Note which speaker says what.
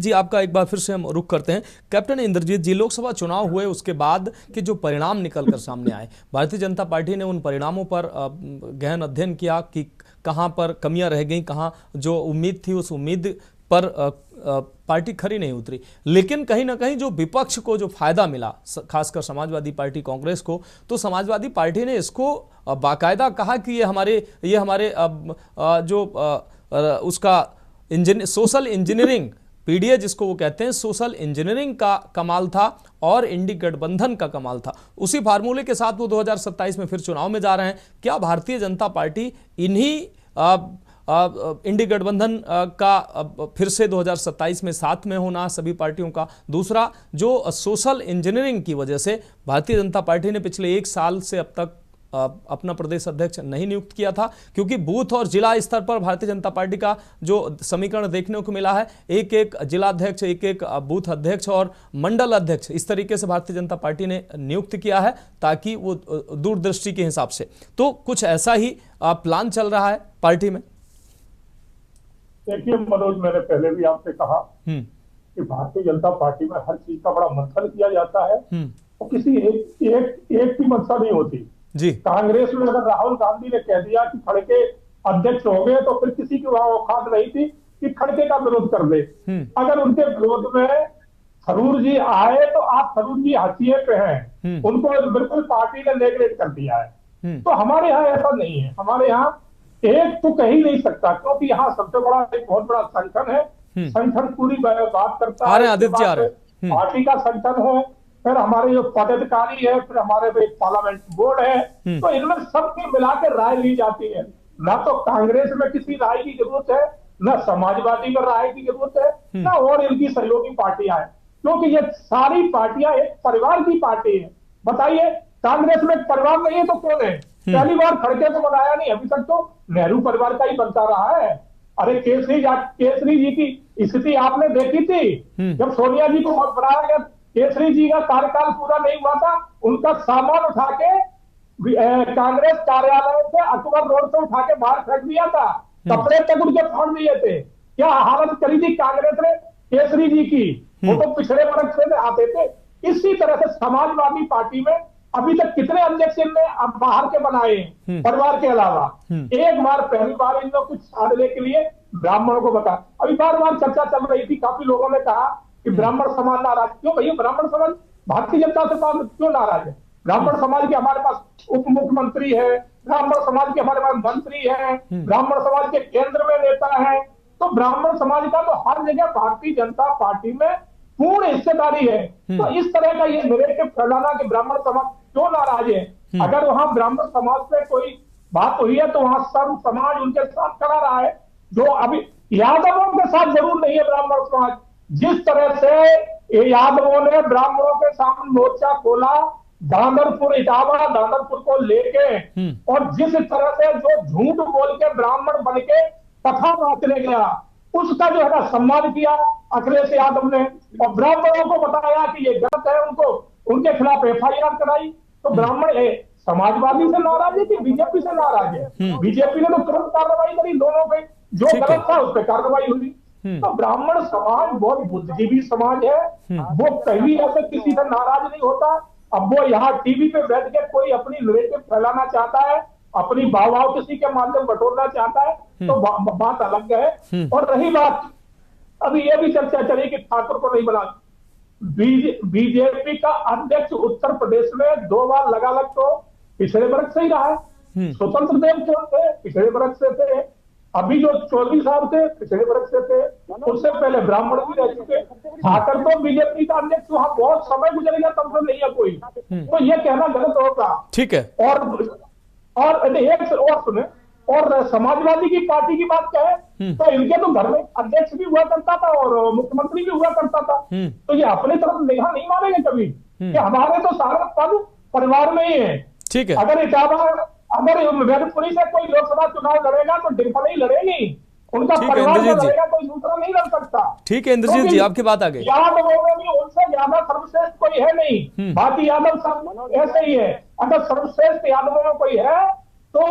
Speaker 1: जी, आपका एक बार फिर से हम रुख करते हैं। कैप्टन इंद्रजीत जी, लोकसभा चुनाव हुए उसके बाद के जो परिणाम निकलकर सामने आए, भारतीय जनता पार्टी ने उन परिणामों पर गहन अध्ययन किया कि कहां पर कमियां रह गई, कहां जो उम्मीद थी उस उम्मीद पर पार्टी खरी नहीं उतरी। लेकिन कहीं ना कहीं जो विपक्ष को जो फायदा मिला, खासकर समाजवादी पार्टी कांग्रेस को, तो समाजवादी पार्टी ने इसको बाकायदा कहा कि ये हमारे जो उसका सोशल इंजीनियरिंग, पीडीए जिसको वो कहते हैं, सोशल इंजीनियरिंग का कमाल था और इंडी गठबंधन का कमाल था। उसी फार्मूले के साथ वो 2027 में फिर चुनाव में जा रहे हैं। क्या भारतीय जनता पार्टी इन्हीं इंडी गठबंधन का फिर से 2027 में साथ में होना सभी पार्टियों का? दूसरा, जो सोशल इंजीनियरिंग की वजह से भारतीय जनता पार्टी ने पिछले 1 साल से अब तक अपना प्रदेश अध्यक्ष नहीं नियुक्त किया था, क्योंकि बूथ और जिला स्तर पर भारतीय जनता पार्टी का जो समीकरण देखने को मिला है, एक एक जिला अध्यक्ष, एक एक बूथ अध्यक्ष और मंडल अध्यक्ष, इस तरीके से भारतीय जनता पार्टी ने नियुक्त किया है ताकि वो दूरदृष्टि के हिसाब से। तो कुछ ऐसा ही प्लान चल रहा है पार्टी में।
Speaker 2: देखिए मनोज, मैंने पहले भी आपसे कहा कि भारतीय जनता पार्टी में हर चीज का बड़ा मंथन किया जाता है और किसी एक की मंशा नहीं होती
Speaker 1: जी।
Speaker 2: कांग्रेस में अगर राहुल गांधी ने कह दिया कि खड़के अध्यक्ष हो गए तो फिर किसी की वहां औकात नहीं थी कि खड़के का विरोध कर दे। अगर उनके विरोध में थरूर जी आए तो आप थरूर जी हथिये पे हैं, उनको बिल्कुल पार्टी ने नेगलेक्ट कर दिया है। तो हमारे यहाँ ऐसा नहीं है। हमारे यहाँ एक तो कह ही नहीं सकता, क्योंकि यहाँ सबसे बड़ा एक बहुत बड़ा संगठन है। संगठन पूरी बात करता है, पार्टी का संगठन है, फिर हमारे जो पदाधिकारी है, फिर हमारे एक पार्लियामेंट बोर्ड है। तो इनमें सबकी मिलाकर राय ली जाती है। ना तो कांग्रेस में किसी राय की जरूरत है, ना समाजवादी में राय की जरूरत है, ना और इनकी सहयोगी पार्टियां हैं, क्योंकि ये सारी पार्टियां एक परिवार की पार्टी है। बताइए, कांग्रेस में एक परिवार नहीं है तो कौन है? पहली बार खड़के को बनाया नहीं, अभी तक तो नेहरू परिवार का ही बनता रहा है। अरे केसरी जी की स्थिति आपने देखी थी जब सोनिया जी को बनाया गया। केसरी जी का कार्यकाल पूरा नहीं हुआ था, उनका सामान उठा के कांग्रेस कार्यालय से अकबर रोड से उठा के बाहर फेंक दिया था, कपड़े तक उनके फाड़ दिए थे। क्या हालत करी थी कांग्रेस ने केसरी जी की? वो तो पिछड़े वर्ग से आते थे। इसी तरह से समाजवादी पार्टी में अभी तक कितने अध्यक्ष इनने अब बाहर के बनाए परिवार के अलावा? एक बार पहली बार इन लोग कुछ साधने के लिए ब्राह्मणों को बता। अभी बार बार चर्चा चल रही थी, काफी लोगों ने कहा कि ब्राह्मण समाज नाराज। क्यों भैया, ब्राह्मण समाज भारतीय जनता से क्यों नाराज है? ब्राह्मण समाज के हमारे पास उप मुख्यमंत्री है, ब्राह्मण समाज के हमारे पास मंत्री है, ब्राह्मण समाज के केंद्र में नेता है। तो ब्राह्मण समाज का तो हर जगह भारतीय जनता पार्टी में पूर्ण हिस्सेदारी है। तो इस तरह का ये नैरेटिव फैलाना कि ब्राह्मण समाज क्यों नाराज है, अगर वहां ब्राह्मण समाज से कोई बात हुई है तो वहां सर्व समाज उनके साथ खड़ा रहा है। जो अभी यादवों के साथ जरूर नहीं है ब्राह्मण समाज। जिस तरह से यादवों ने ब्राह्मणों के सामने मोर्चा खोला दांदरपुर इटावा दांदरपुर को लेके, और जिस तरह से जो झूठ बोल के ब्राह्मण बन के कथा नाचने गया, उसका जो है ना सम्मान किया अखिलेश यादव ने, और ब्राह्मणों को बताया कि ये गलत है, उनके खिलाफ एफआईआर कराई। तो ब्राह्मण समाजवादी से नाराज है कि बीजेपी से नाराज है? बीजेपी ने तो तुरंत कार्रवाई करी, दोनों पे जो गलत था उस पर कार्रवाई हुई। तो ब्राह्मण समाज बहुत बुद्धिजीवी समाज है, वो कभी ऐसे किसी से नाराज नहीं होता। अब वो यहाँ टीवी पे बैठ के कोई अपनी नैरेटिव फैलाना चाहता है, अपनी वाह किसी के माध्यम बटोरना चाहता है, तो बात अलग है। और रही बात, अभी ये भी चर्चा चली कि ठाकुर को नहीं बना। बीजेपी का अध्यक्ष उत्तर प्रदेश में 2 बार लगा तो पिछड़े वर्ग से ही रहा है। स्वतंत्र देव कौन थे? पिछड़े वर्ग से थे। अभी जो चौधरी साहब थे पिछड़े वर्ग से थे, उससे पहले ब्राह्मण भी रह चुके। ठाकर तो बीजेपी का अध्यक्ष वहां बहुत समय गुजर गया, तब से नहीं है कोई। तो ये कहना गलत होगा।
Speaker 1: ठीक है।
Speaker 2: और एक और सुने, और समाजवादी की पार्टी की बात कहें तो इनके तो घर में अध्यक्ष भी हुआ करता था और मुख्यमंत्री भी हुआ करता था। तो ये अपने तरफ निगाह नहीं मारेंगे कभी कि हमारे तो सारा पद परिवार में ही है।
Speaker 1: ठीक है।
Speaker 2: अगर मैनपुरी से कोई लोकसभा चुनाव लड़ेगा तो डिम्पल ही लड़ेगी, उनका परिवार में लड़ेगा, कोई दूसरा नहीं लड़ सकता।
Speaker 1: ठीक है इंद्रजीत जी, आपकी बात आ गई।
Speaker 2: यादवों में भी उनसे ज्यादा सर्वश्रेष्ठ कोई है नहीं। बाकी यादव सब ऐसे ही है। अगर सर्वश्रेष्ठ यादवों में कोई है तो